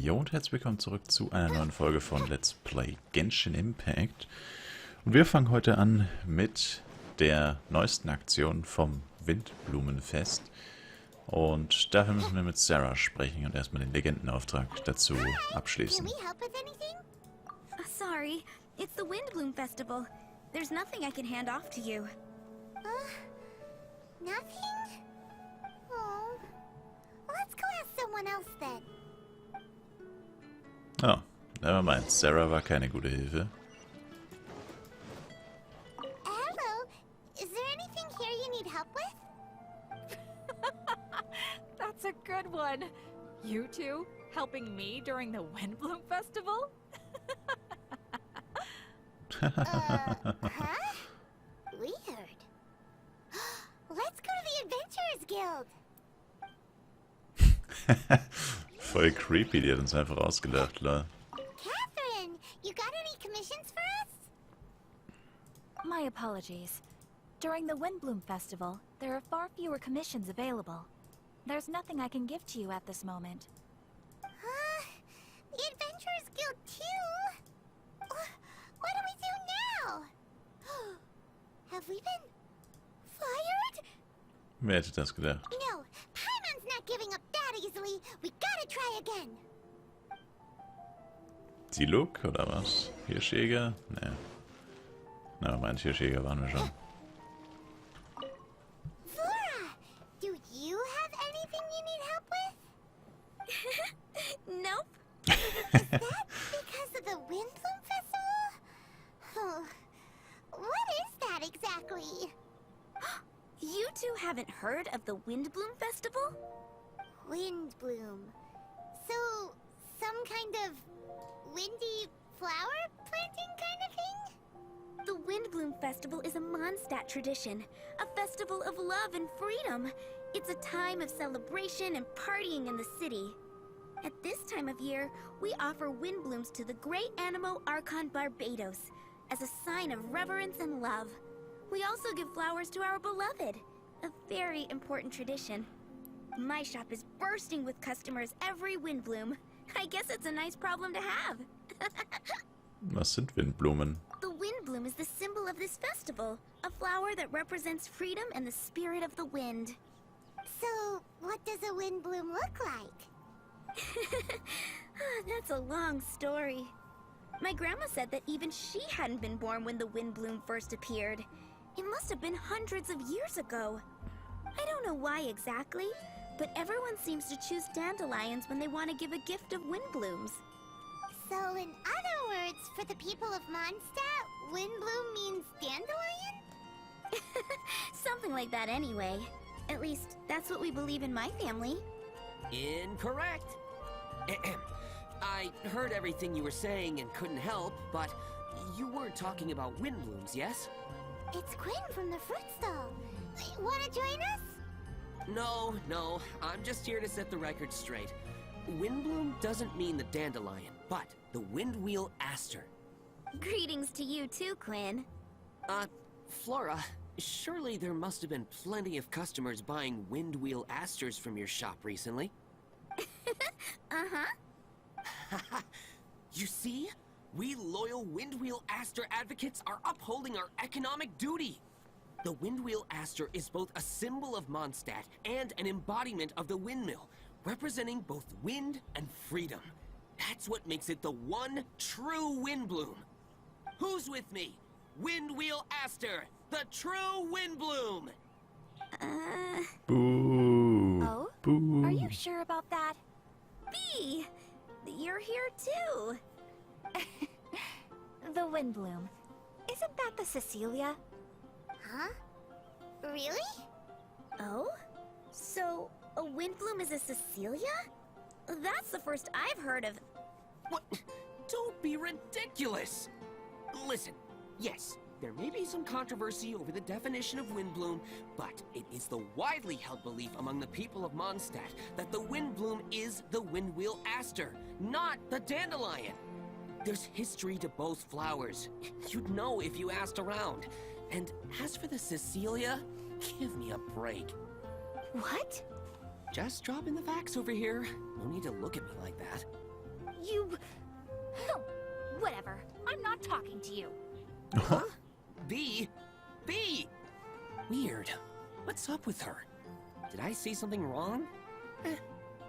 Jo und herzlich willkommen zurück zu einer neuen Folge von Let's Play Genshin Impact. Und wir fangen heute an mit der neuesten Aktion vom Windblumenfest. Und dafür müssen wir mit Sarah sprechen und erstmal den Legendenauftrag dazu abschließen. Sorry, it's the Windblume Festival. There's nothing I can hand off to you. Nothing? Oh. Let's go ask someone else then. Oh, never mind. Sarah war keine gute Hilfe. Hello. Is there anything here you need help with? That's a good one. You two helping me during the Windblume Festival? Huh? Weird. Let's go to the Adventurers Guild. Voll creepy, die hat uns einfach ausgedacht, lol. Catherine, you got any commissions for us? My apologies. During the Windblume Festival, there are far fewer commissions available. There's nothing I can give to you at this moment. The Adventurers Guild too? What do we do now? Have we been fired? Wer hätte das gedacht? No, Paimon's not giving up that easily. We gotta try again. Siluk oder was? Hirschjäger? Ne. Na, mein Hirschjäger waren wir schon. Flora, do you have anything you need help with? Nope. Is that because of the Windblume Festival? Oh, what is that exactly? You two haven't heard of the Windblume Festival? Windblume. So, some kind of windy flower planting kind of thing? The Windblume Festival is a Mondstadt tradition, a festival of love and freedom. It's a time of celebration and partying in the city. At this time of year, we offer windblooms to the great Animo Archon Barbados as a sign of reverence and love. We also give flowers to our beloved, a very important tradition. My shop is bursting with customers every Windblume. I guess it's a nice problem to have. Was sind Windblumen? The Windblume is the symbol of this festival, a flower that represents freedom and the spirit of the wind. So, what does a windbloom look like? That's a long story. My grandma said that even she hadn't been born when the Windblume first appeared. It must have been hundreds of years ago. I don't know why exactly, but everyone seems to choose dandelions when they want to give a gift of windblooms. So, in other words, for the people of Mondstadt, windbloom means dandelion? Something like that anyway. At least, that's what we believe in my family. Incorrect. I heard everything you were saying and couldn't help, but you weren't talking about windblooms, yes? It's Quinn from the fruit stall. Wanna join us? No, I'm just here to set the record straight. Windbloom doesn't mean the dandelion, but the windwheel aster. Greetings to you too, Quinn. Flora, surely there must have been plenty of customers buying windwheel asters from your shop recently. Uh-huh. You see? We loyal Windwheel Aster advocates are upholding our economic duty. The Windwheel Aster is both a symbol of Mondstadt and an embodiment of the windmill, representing both wind and freedom. That's what makes it the one true Windbloom. Who's with me? Windwheel Aster, the true Windbloom! Boo. Oh? Boo. Are you sure about that? Bee! You're here too. The Windblume. Isn't that the Cecilia? Huh? Really? Oh? So, a windbloom is a Cecilia? That's the first I've heard of. What? Don't be ridiculous! Listen, yes, there may be some controversy over the definition of windbloom, but it is the widely held belief among the people of Mondstadt that the windbloom is the windwheel aster, not the dandelion. There's history to both flowers. You'd know if you asked around. And as for the Cecilia, give me a break. What? Just dropping the facts over here. No need to look at me like that. You... Oh, whatever. I'm not talking to you. Huh? B? B! Weird. What's up with her? Did I say something wrong?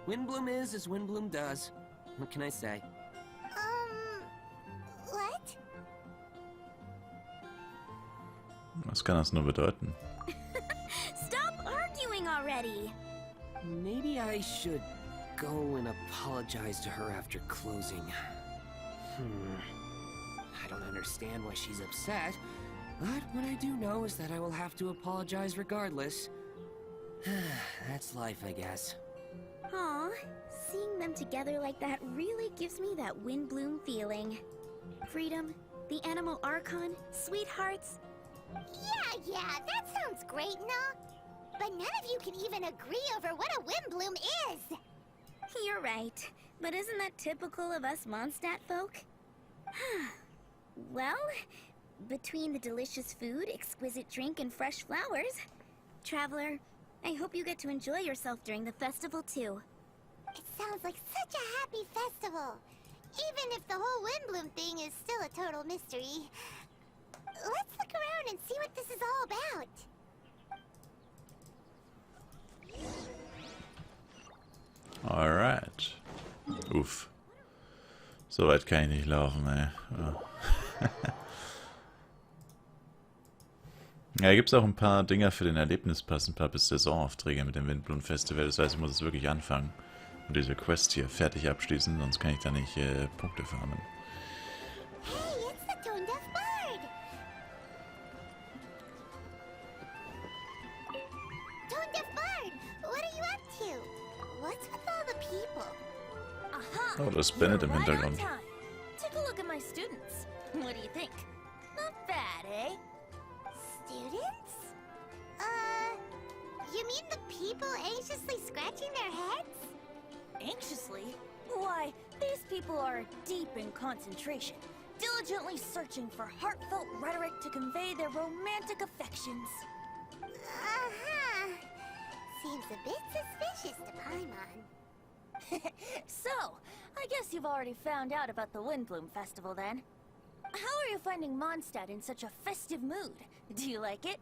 Windbloom is as Windbloom does. What can I say? What? Was kann das nur bedeuten? Stop arguing already! Maybe I should go and apologize to her after closing. I don't understand why she's upset, but what I do know is that I will have to apologize regardless. That's life, I guess. Aw, seeing them together like that really gives me that Windbloom feeling. Freedom, the animal archon, sweethearts. Yeah, that sounds great, no? But none of you can even agree over what a Windbloom is! You're right, but isn't that typical of us Mondstadt folk? Well, between the delicious food, exquisite drink, and fresh flowers, Traveler, I hope you get to enjoy yourself during the festival too. It sounds like such a happy festival, even if the whole Windbloom thing is still a total mystery. Let's look around and see what this is all about. Alright. Uff. So weit kann ich nicht laufen, ey. Ja. Ja, gibt es auch ein paar Dinger für den Erlebnispass, ein paar bis Saisonaufträge mit dem Windblumen-Festival. Das heißt, ich muss es wirklich anfangen und diese Quest hier fertig abschließen, sonst kann ich da nicht Punkte farmen. Hey, it's the tone-deaf bird! Tone-deaf bird, what are you up to? What's with all the people? Aha! Oh, das ist Bennett im You're right on Hintergrund. time. Take a look at my students. What do you think? Not bad, eh? Students? You mean the people anxiously scratching their heads? Anxiously? Why, these people are deep in concentration, diligently searching for heartfelt rhetoric to convey their romantic affections. Uh-huh. Seems a bit suspicious to Paimon. So, I guess you've already found out about the Windbloom Festival then. How are you finding Mondstadt in such a festive mood? Do you like it?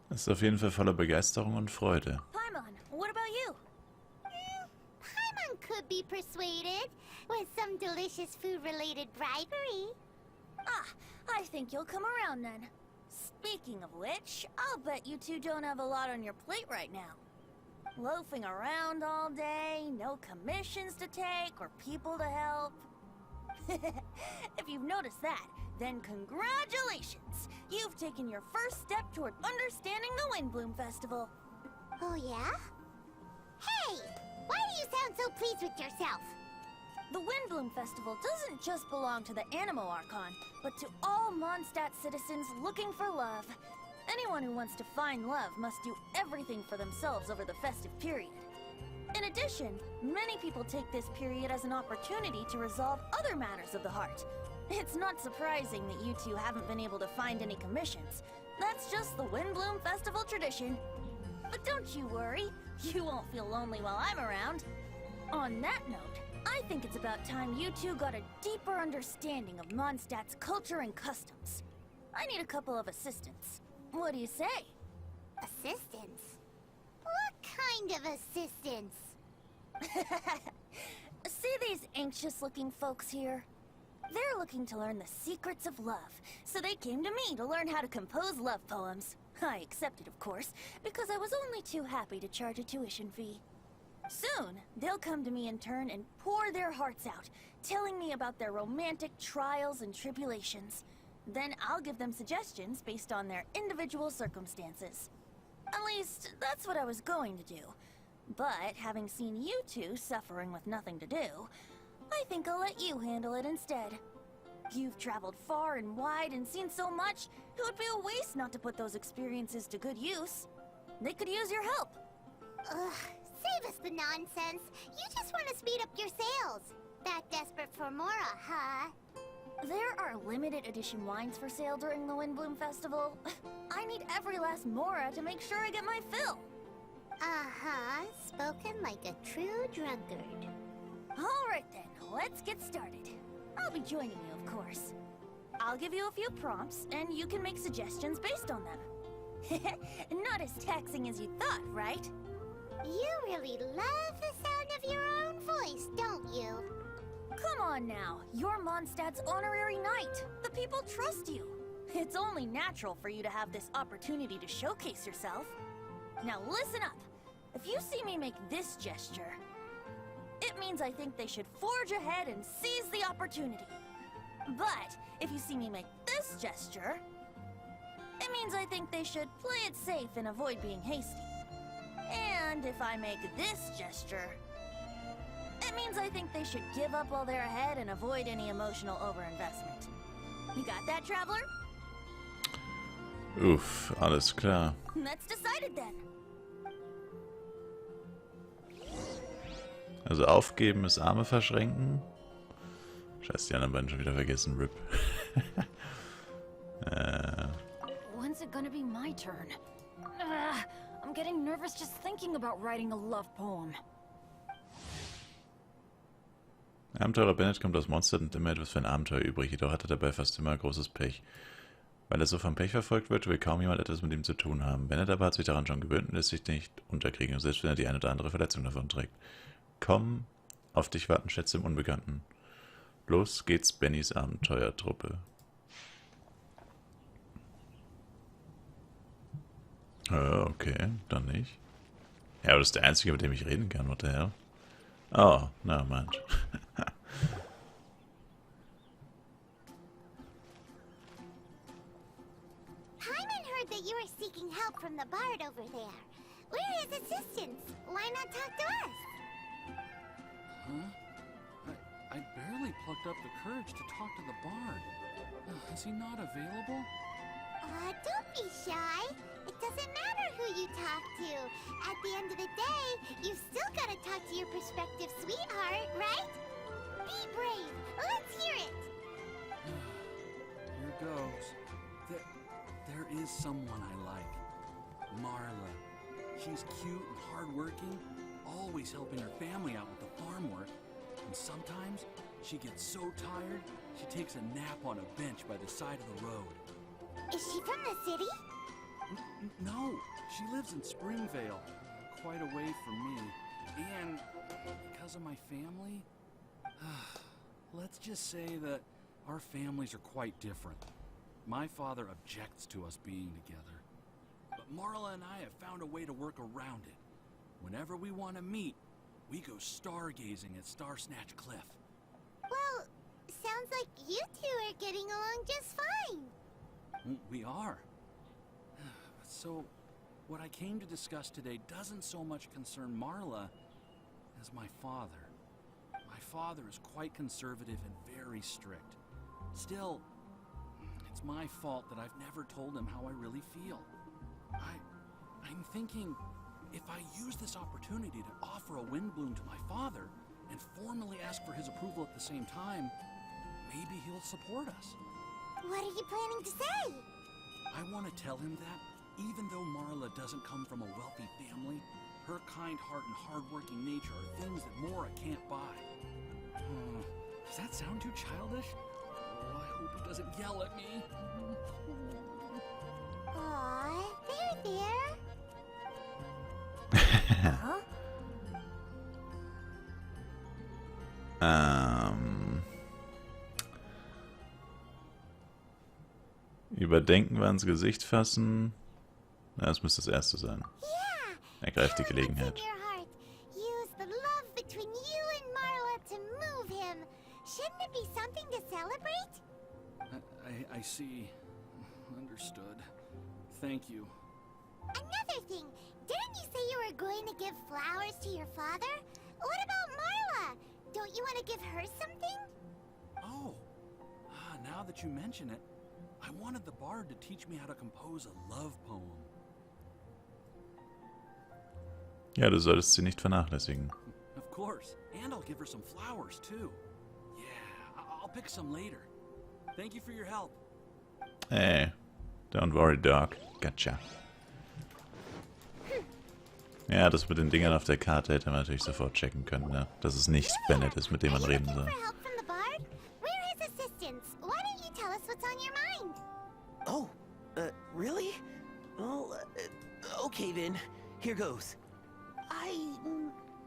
Es ist auf jeden Fall voller Begeisterung und Freude. Paimon, what about you? Paimon could be persuaded with some delicious food-related bribery. Ah, I think you'll come around then. Speaking of which, I'll bet you two don't have a lot on your plate right now. Loafing around all day, no commissions to take or people to help. If you've noticed that, then congratulations! You've taken your first step toward understanding the Windbloom Festival. Oh, yeah? Hey! Why do you sound so pleased with yourself? The Windbloom Festival doesn't just belong to the Animo Archon, but to all Mondstadt citizens looking for love. Anyone who wants to find love must do everything for themselves over the festive period. In addition, many people take this period as an opportunity to resolve other matters of the heart. It's not surprising that you two haven't been able to find any commissions. That's just the Windbloom Festival tradition. But don't you worry, you won't feel lonely while I'm around. On that note, I think it's about time you two got a deeper understanding of Mondstadt's culture and customs. I need a couple of assistants. What do you say? Assistance? What kind of assistance? See these anxious-looking folks here? They're looking to learn the secrets of love, so they came to me to learn how to compose love poems. I accepted, of course, because I was only too happy to charge a tuition fee. Soon, they'll come to me in turn and pour their hearts out, telling me about their romantic trials and tribulations. Then I'll give them suggestions based on their individual circumstances. At least, that's what I was going to do. But, having seen you two suffering with nothing to do, I think I'll let you handle it instead. You've traveled far and wide and seen so much, it would be a waste not to put those experiences to good use. They could use your help. Ugh, save us the nonsense. You just want to speed up your sales. That desperate for Mora, huh? There are limited edition wines for sale during the Windbloom Festival. I need every last Mora to make sure I get my fill. Uh-huh, spoken like a true drunkard. Alright then, let's get started. I'll be joining you, of course. I'll give you a few prompts, and you can make suggestions based on them. Not as taxing as you thought, right? You really love the sound of your own voice, don't you? Come on now, you're Mondstadt's honorary knight. The people trust you. It's only natural for you to have this opportunity to showcase yourself. Now listen up. If you see me make this gesture, it means I think they should forge ahead and seize the opportunity. But if you see me make this gesture, it means I think they should play it safe and avoid being hasty. And if I make this gesture, it means I think they should give up while they're ahead and avoid any emotional overinvestment. You got that, Traveler? Uff, alles klar. That's decided then. Also aufgeben ist Arme verschränken. Scheiße, die anderen beiden schon wieder vergessen. RIP. When's it gonna be my turn? I'm getting nervous just thinking about writing a love poem. Abenteurer Bennett kommt aus Mondstadt und immer etwas für ein Abenteuer übrig, jedoch hat er dabei fast immer großes Pech. Weil er so vom Pech verfolgt wird, will kaum jemand etwas mit ihm zu tun haben. Bennett aber hat sich daran schon gewöhnt und lässt sich nicht unterkriegen, selbst wenn er die eine oder andere Verletzung davon trägt. Komm, auf dich warten Schätze im Unbekannten. Los geht's, Bennys Abenteuertruppe. Okay, dann nicht. Ja, aber das ist der einzige, mit dem ich reden kann, what the hell? Oh, never mind. Hyman heard that you were seeking help from the bard over there. We're his assistants. Why not talk to us? Huh? I barely plucked up the courage to talk to the bard. Is he not available? Don't be shy. It doesn't matter who you talk to. At the end of the day, you've still got to talk to your prospective sweetheart, right? Be brave. Let's hear it. Here goes. There is someone I like. Marla. She's cute and hardworking, always helping her family out with the farm work. And sometimes she gets so tired, she takes a nap on a bench by the side of the road. Is she from the city? No, she lives in Springvale, quite away from me. And because of my family, let's just say that our families are quite different. My father objects to us being together. But Marla and I have found a way to work around it. Whenever we want to meet, we go stargazing at Star Snatch Cliff. Well, sounds like you two are getting along just fine. We are. So, what I came to discuss today doesn't so much concern Marla as my father. My father is quite conservative and very strict. Still, it's my fault that I've never told him how I really feel. I'm thinking, if I use this opportunity to offer a Windbloom to my father and formally ask for his approval at the same time, maybe he'll support us. What are you planning to say? I want to tell him that, even though Marla doesn't come from a wealthy family, her kind heart and hard-working nature are things that Mora can't buy. Does that sound too childish? Oh, I hope he doesn't yell at me. Aw, there. Huh? Überdenken wir ins Gesicht fassen. Na, das müsste das erste sein. Yeah. Ergreift die Gelegenheit. In your heart. Use the love between you and Marla to move him. Shouldn't it be something to celebrate? I see. Understood. Thank you. Another thing. Didn't you say you were going to give flowers to your father? What about Marla? Don't you want to give her something? Oh. Now that you mention it, I wanted the bard to teach me how to compose a love poem. Ja, du solltest sie nicht vernachlässigen. Of course. And I'll give her some flowers, too. Yeah, I'll pick some later. Thank you for your help. Hey, don't worry, dog. Gotcha. Ja, das mit den Dingern auf der Karte hätte man natürlich sofort checken können, ne? Dass es nicht Bennett ist, mit dem man reden soll. For help from the bard? We're his assistants. Why don't you tell us what's on your mind? Oh, really? Well, okay then. Here goes.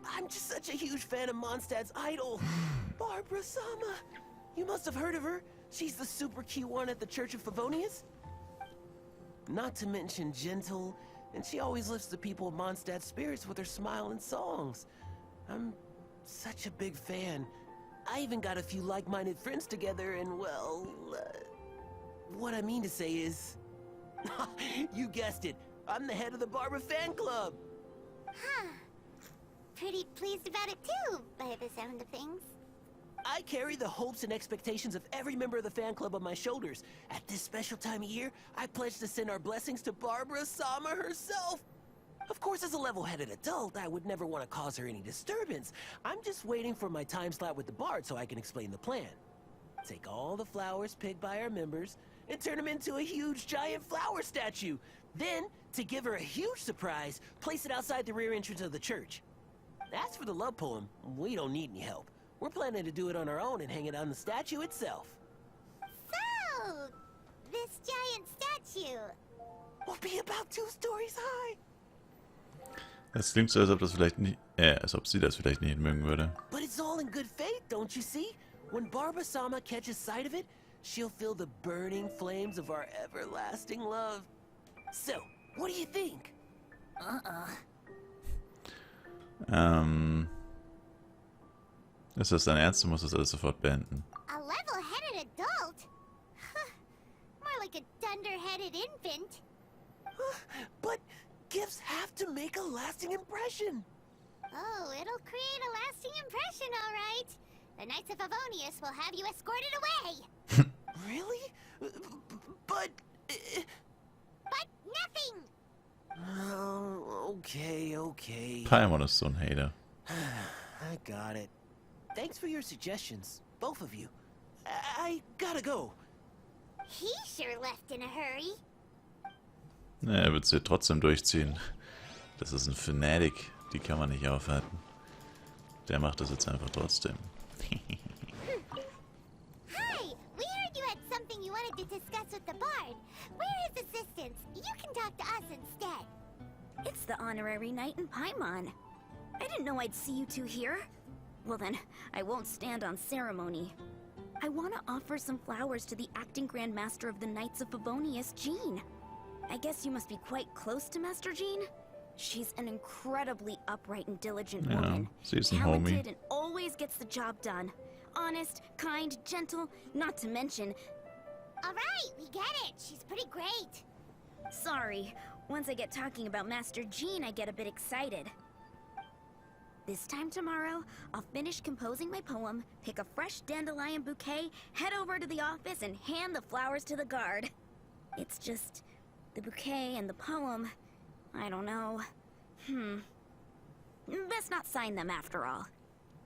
I'm just such a huge fan of Mondstadt's idol, Barbara Sama. You must have heard of her. She's the super cute one at the Church of Favonius. Not to mention gentle, and she always lifts the people of Mondstadt's spirits with her smile and songs. I'm such a big fan. I even got a few like-minded friends together, and well, what I mean to say is, you guessed it. I'm the head of the Barbara fan club. Huh. Pretty pleased about it too, by the sound of things. I carry the hopes and expectations of every member of the fan club on my shoulders. At this special time of year, I pledge to send our blessings to Barbara Sama herself. Of course, as a level-headed adult, I would never want to cause her any disturbance. I'm just waiting for my time slot with the bard so I can explain the plan. Take all the flowers picked by our members and turn them into a huge giant flower statue. Then, to give her a huge surprise, place it outside the rear entrance of the church. As for the love poem, we don't need any help. We're planning to do it on our own and hang it on the statue itself. So, this giant statue Will be about 2 stories high. Das klingt so, als ob das vielleicht nicht, als ob sie das vielleicht nicht mögen würde. But it's all in good faith, don't you see? When Barbara Sama catches sight of it, she'll feel the burning flames of our everlasting love. So, what do you think? Ist das dein Ernst? Du musst das alles sofort beenden. A level-headed adult? More like a dunder-headed infant. But gifts have to make a lasting impression. Oh, it'll create a lasting impression, all right. The Knights of Favonius will have you escorted away. Really? But... But nothing! Oh, okay. Paimon ist so ein Hater. I got it. Thanks for your suggestions, both of you. I gotta go. He sure left in a hurry. Er wird sie trotzdem durchziehen. Das ist ein Fanatic, die kann man nicht aufhalten. Der macht das jetzt einfach trotzdem. Hi! We heard you had something you wanted to discuss with the bard. We're his assistants. You can talk to us instead. It's the honorary knight in Paimon. I didn't know I'd see you two here. Well then, I won't stand on ceremony. I want to offer some flowers to the acting Grand Master of the Knights of Favonius, Jean. I guess you must be quite close to Master Jean? She's an incredibly upright and diligent woman. She's a talented homie. and always gets the job done. Honest, kind, gentle, not to mention... Alright, we get it. She's pretty great. Sorry, once I get talking about Master Jean, I get a bit excited. This time tomorrow, I'll finish composing my poem, pick a fresh dandelion bouquet, head over to the office, and hand the flowers to the guard. It's just... the bouquet and the poem... I don't know. Best not sign them after all.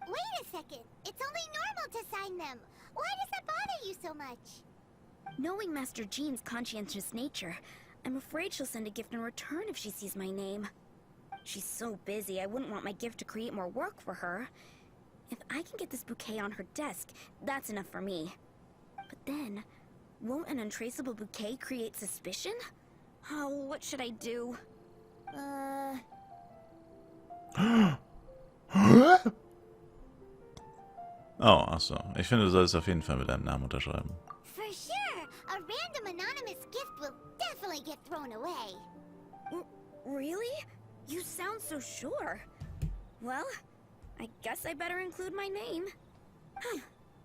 Wait a second. It's only normal to sign them. Why does that bother you so much? Knowing Master Jean's conscientious nature, I'm afraid she'll send a gift in return if she sees my name. She's so busy, I wouldn't want my gift to create more work for her. If I can get this bouquet on her desk, that's enough for me. But then, won't an untraceable bouquet create suspicion? Oh, what should I do? Oh, achso. Ich finde, du solltest auf jeden Fall mit deinem Namen unterschreiben. For sure. A random anonymous gift will definitely get thrown away. Really? You sound so sure. Well, I guess I better include my name.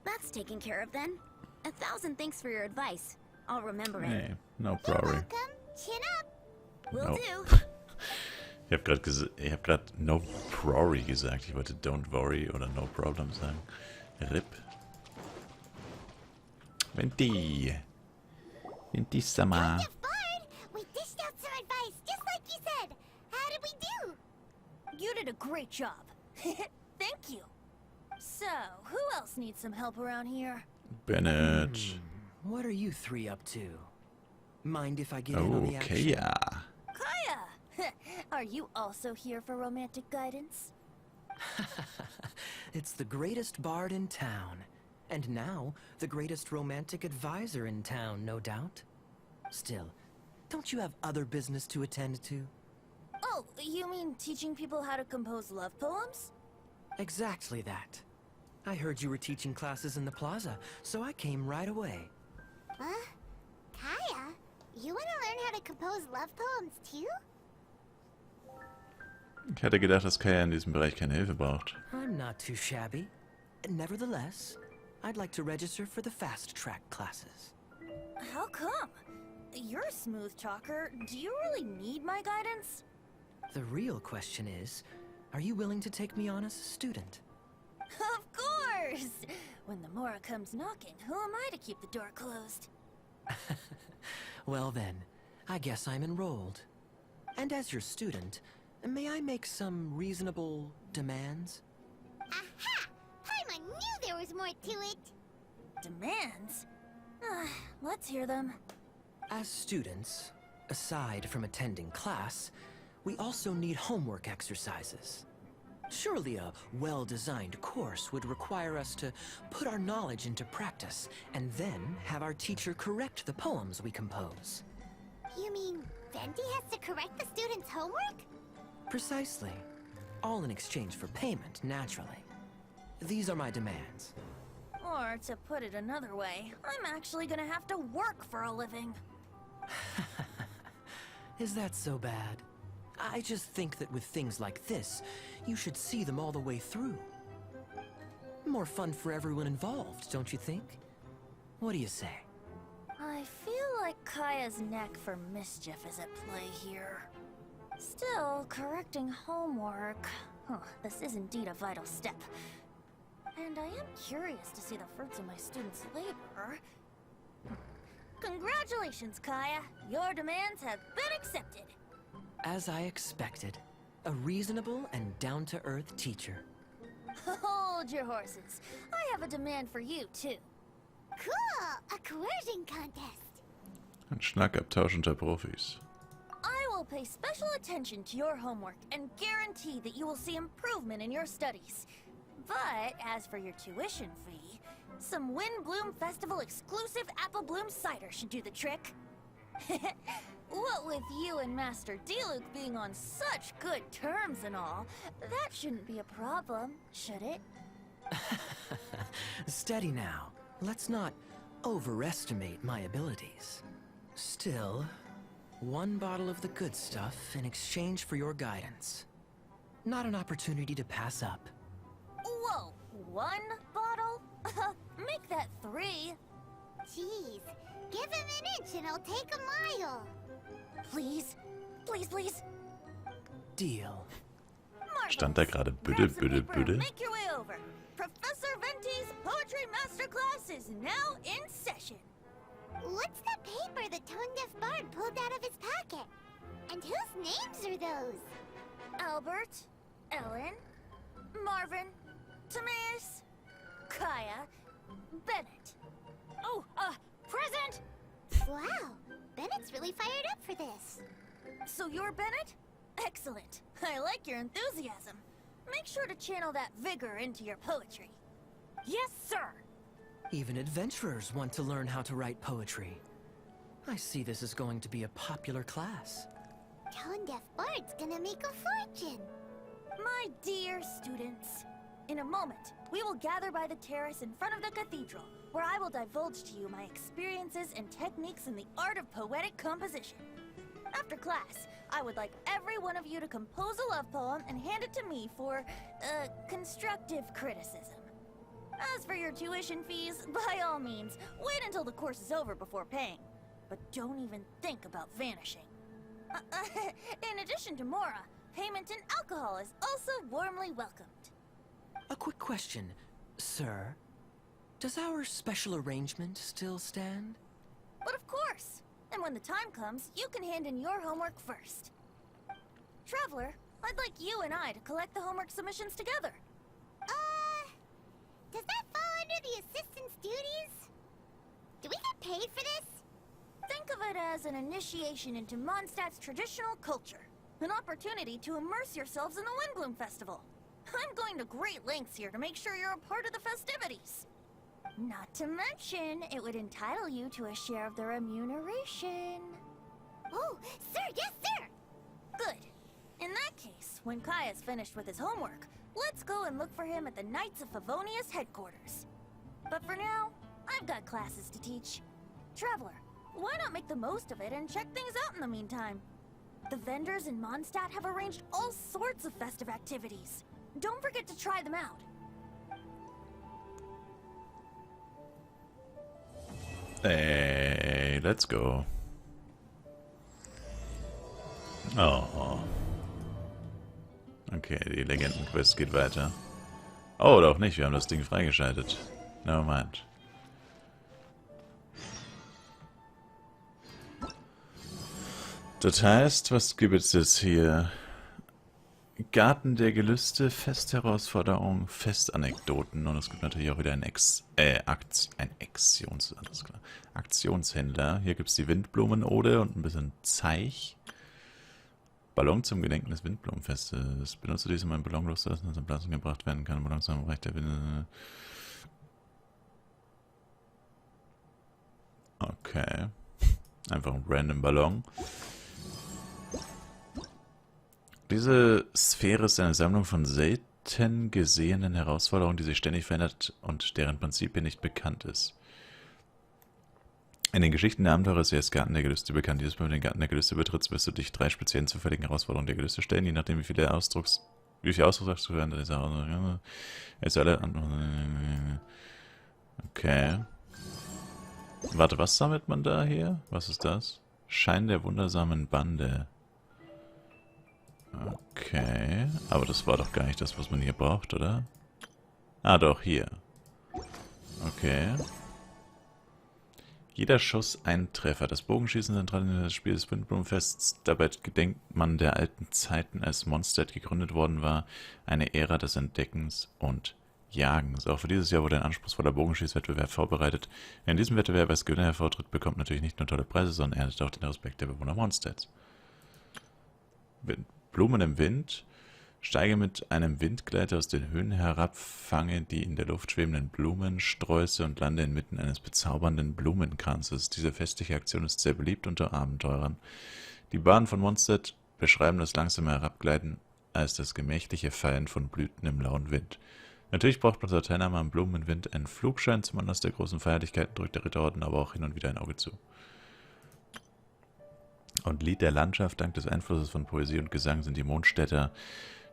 That's taken care of then. 1,000 thanks for your advice. I'll remember it. Hey, no You're problem. welcome. Chin up. Will Nope. do. Ich hab grad no worry gesagt. Ich wollte don't worry oder no problem sagen. RIP. Venti-sama. Gift bard, we dished out some advice, just like you said. How did we do? You did a great job. Thank you. So, who else needs some help around here? Bennett. What are you three up to? Mind if I get in on the Okay, action? ja. Kaya! Are you also here for romantic guidance? It's the greatest bard in town. And now, the greatest romantic advisor in town, no doubt. Still, don't you have other business to attend to? Oh, you mean teaching people how to compose love poems? Exactly that. I heard you were teaching classes in the plaza, so I came right away. Huh? Kaya, you want to learn how to compose love poems too? Ich hätte gedacht, dass Kaya in diesem Bereich keine Hilfe braucht. I'm not too shabby. Nevertheless, I'd like to register for the fast-track classes. How come? You're a smooth talker. Do you really need my guidance? The real question is, are you willing to take me on as a student? Of course! When the Mora comes knocking, who am I to keep the door closed? Well then, I guess I'm enrolled. And as your student, may I make some reasonable demands? Aha! Paimon knew there was more to it! Demands? Let's hear them. As students, aside from attending class, we also need homework exercises. Surely a well-designed course would require us to put our knowledge into practice and then have our teacher correct the poems we compose. You mean Venti has to correct the students' homework? Precisely. All in exchange for payment, naturally. These are my demands. Or, to put it another way, I'm actually gonna have to work for a living. Is that so bad? I just think that with things like this, you should see them all the way through. More fun for everyone involved, don't you think? What do you say? I feel like Kaya's knack for mischief is at play here. Still, correcting homework... this is indeed a vital step. And I am curious to see the fruits of my students' labor. Congratulations, Kaya! Your demands have been accepted! As I expected, a reasonable and down-to-earth teacher. Hold your horses. I have a demand for you, too. Cool! A coercion contest! Ein Schnackabtausch unter Profis. I will pay special attention to your homework and guarantee that you will see improvement in your studies. But as for your tuition fee, some Wind Bloom Festival exclusive apple bloom cider should do the trick. What with you and Master Diluc being on such good terms and all, that shouldn't be a problem, should it? Steady now. Let's not overestimate my abilities. Still, one bottle of the good stuff in exchange for your guidance. Not an opportunity to pass up. Whoa, one bottle? Make that 3. Jeez, give him an inch and I'll take a mile! Please, please, please. Deal. Stand da gerade Büde, Büde, Büde? Make your way over. Professor Venti's Poetry Masterclass is now in session. What's that paper the tone-deaf bard pulled out of his pocket? And whose names are those? Albert, Ellen, Marvin, Timaeus, Kaya, Bennett. Oh, present! Wow, Bennett's really fired up for this. So you're Bennett? Excellent. I like your enthusiasm. Make sure to channel that vigor into your poetry. Yes, sir! Even adventurers want to learn how to write poetry. I see this is going to be a popular class. Tone-deaf bard's gonna make a fortune. My dear students, in a moment, we will gather by the terrace in front of the cathedral, where I will divulge to you my experiences and techniques in the art of poetic composition. After class, I would like every one of you to compose a love poem and hand it to me for, constructive criticism. As for your tuition fees, by all means, wait until the course is over before paying. But don't even think about vanishing. In addition to Mora, payment in alcohol is also warmly welcomed. A quick question, sir. Does our special arrangement still stand? But of course! And when the time comes, you can hand in your homework first. Traveler, I'd like you and I to collect the homework submissions together. Does that fall under the assistant's duties? Do we get paid for this? Think of it as an initiation into Mondstadt's traditional culture. An opportunity to immerse yourselves in the Windbloom Festival. I'm going to great lengths here to make sure you're a part of the festivities. Not to mention, it would entitle you to a share of the remuneration. Oh, sir, yes, sir! Good. In that case, when Kai is finished with his homework, let's go and look for him at the Knights of Favonius headquarters. But for now, I've got classes to teach. Traveler, why not make the most of it and check things out in the meantime? The vendors in Mondstadt have arranged all sorts of festive activities. Don't forget to try them out. Hey, let's go. Oh. Okay, die Legendenquest geht weiter. Oh, doch nicht, wir haben das Ding freigeschaltet. Never mind. Das heißt, was gibt es jetzt hier? Garten der Gelüste, Festherausforderung, Festanekdoten und es gibt natürlich auch wieder einen Aktionshändler. Hier gibt es die Windblumenode und ein bisschen Zeich. Ballon zum Gedenken des Windblumenfestes. Benutze dies, um einen Ballon loszulassen, das in Blasen gebracht werden kann. Ballon zum Bereich der Winde. Okay. Einfach ein random Ballon. Diese Sphäre ist eine Sammlung von selten gesehenen Herausforderungen, die sich ständig verändert und deren Prinzipien nicht bekannt ist. In den Geschichten der Abenteurer ist das Garten der Gelüste bekannt. Jedes Mal, wenn du den Garten der Gelüste betrittst, wirst du dich 3 speziellen zufälligen Herausforderungen der Gelüste stellen, je nachdem wie viel Ausdruck hast du während dieser jetzt alle an. Okay. Warte, was sammelt man da hier? Was ist das? Schein der wundersamen Bande. Okay, aber das war doch gar nicht das, was man hier braucht, oder? Ah, doch, hier. Okay. Jeder Schuss ein Treffer. Das Bogenschießen zentral in das Spiel des Windblumenfests. Dabei gedenkt man der alten Zeiten, als Mondstadt gegründet worden war. Eine Ära des Entdeckens und Jagens. Auch für dieses Jahr wurde ein anspruchsvoller Bogenschießwettbewerb vorbereitet. Wer in diesem Wettbewerb als Gewinner hervortritt, bekommt natürlich nicht nur tolle Preise, sondern erntet auch den Respekt der Bewohner Mondstadts. Blumen im Wind. Steige mit einem Windgleiter aus den Höhen herab, fange die in der Luft schwebenden Blumensträuße und lande inmitten eines bezaubernden Blumenkranzes. Diese festliche Aktion ist sehr beliebt unter Abenteurern. Die Bahnen von Mondstadt beschreiben das langsame Herabgleiten als das gemächliche Fallen von Blüten im lauen Wind. Natürlich braucht man zur Teilnahme am Blumen im Wind einen Flugschein. Zum Anlass der großen Feierlichkeiten drückt der Ritterorden aber auch hin und wieder ein Auge zu. Und Lied der Landschaft, dank des Einflusses von Poesie und Gesang sind die Mondstädter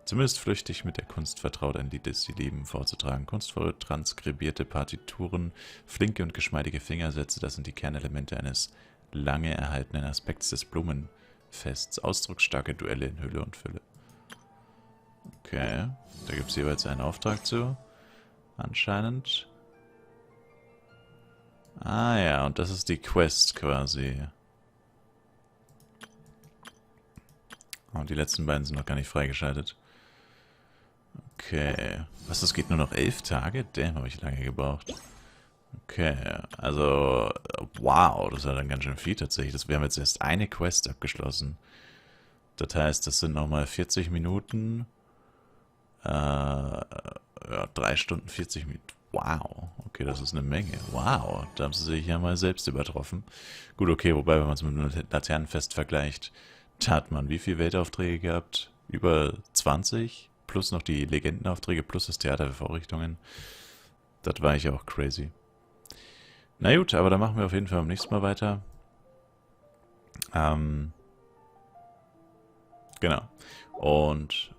zumindest flüchtig mit der Kunst vertraut, ein Lied, das sie lieben, vorzutragen. Kunstvolle, transkribierte Partituren, flinke und geschmeidige Fingersätze, das sind die Kernelemente eines lange erhaltenen Aspekts des Blumenfests. Ausdrucksstarke Duelle in Hülle und Fülle. Okay, da gibt es jeweils einen Auftrag zu. Anscheinend. Ah ja, und das ist die Quest quasi. Und die letzten beiden sind noch gar nicht freigeschaltet. Okay. Was, das geht nur noch 11 Tage? Damn, habe ich lange gebraucht. Okay, also, wow, das ist ja dann ganz schön viel tatsächlich. Wir haben jetzt erst eine Quest abgeschlossen. Das heißt, das sind nochmal 40 Minuten. Ja, 3 Stunden 40 Minuten. Wow, okay, das ist eine Menge. Wow, da haben sie sich ja mal selbst übertroffen. Gut, okay, wobei, wenn man es mit einem Laternenfest vergleicht, da hat man wie viele Weltaufträge gehabt? Über 20? Plus noch die Legendenaufträge, plus das Theater für Vorrichtungen. Das war ich auch crazy. Na gut, aber da machen wir auf jeden Fall beim nächsten Mal weiter. Genau. Und,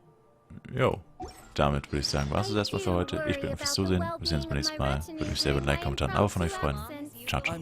jo, damit würde ich sagen, war es das erstmal für heute. Ich bin fürs Zusehen. Wir sehen uns beim nächsten Mal. Würde mich sehr über ein Like, Kommentar und Abo von euch freuen. Ciao, ciao.